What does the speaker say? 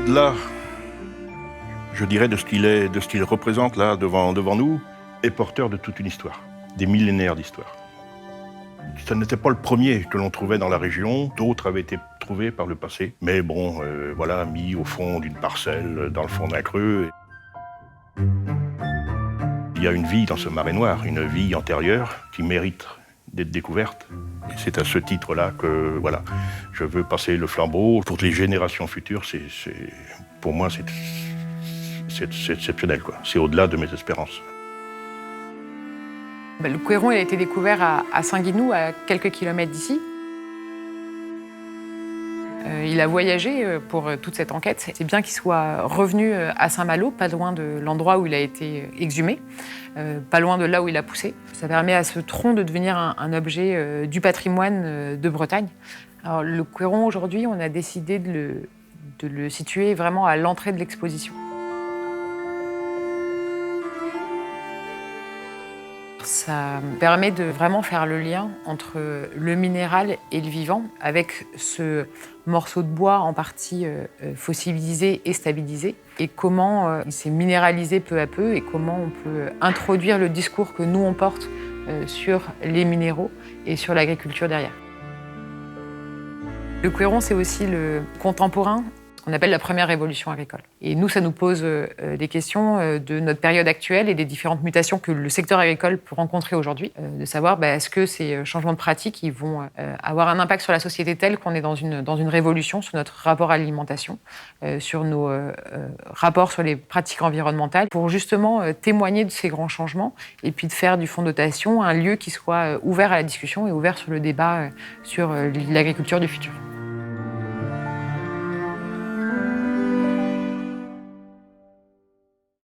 au-delà, je dirais, de ce qu'il représente là devant nous, est porteur de toute une histoire, des millénaires d'histoire. Ce n'était pas le premier que l'on trouvait dans la région, d'autres avaient été trouvés par le passé, mais bon, voilà, mis au fond d'une parcelle, dans le fond d'un creux. Il y a une vie dans ce marais noir, une vie antérieure qui mérite d'être découverte. Et c'est à ce titre-là que, voilà, je veux passer le flambeau pour les générations futures. Pour moi, c'est exceptionnel, quoi. C'est au-delà de mes espérances. Le Couëron il a été découvert à Saint-Guinou, à quelques kilomètres d'ici. Il a voyagé pour toute cette enquête. C'est bien qu'il soit revenu à Saint-Malo, pas loin de l'endroit où il a été exhumé, pas loin de là où il a poussé. Ça permet à ce tronc de devenir un objet du patrimoine de Bretagne. Alors, le Couëron, aujourd'hui, on a décidé de le situer vraiment à l'entrée de l'exposition. Ça permet de vraiment faire le lien entre le minéral et le vivant, avec ce morceau de bois en partie fossilisé et stabilisé, et comment il s'est minéralisé peu à peu, et comment on peut introduire le discours que nous on porte sur les minéraux et sur l'agriculture derrière. Le Couëron, c'est aussi le contemporain, qu'on appelle la première révolution agricole. Et nous, ça nous pose des questions de notre période actuelle et des différentes mutations que le secteur agricole peut rencontrer aujourd'hui. De savoir, est-ce que ces changements de pratiques ils vont avoir un impact sur la société telle qu'on est dans une révolution sur notre rapport à l'alimentation, sur nos rapports sur les pratiques environnementales, pour justement témoigner de ces grands changements et puis de faire du fonds de dotation un lieu qui soit ouvert à la discussion et ouvert sur le débat sur l'agriculture du futur.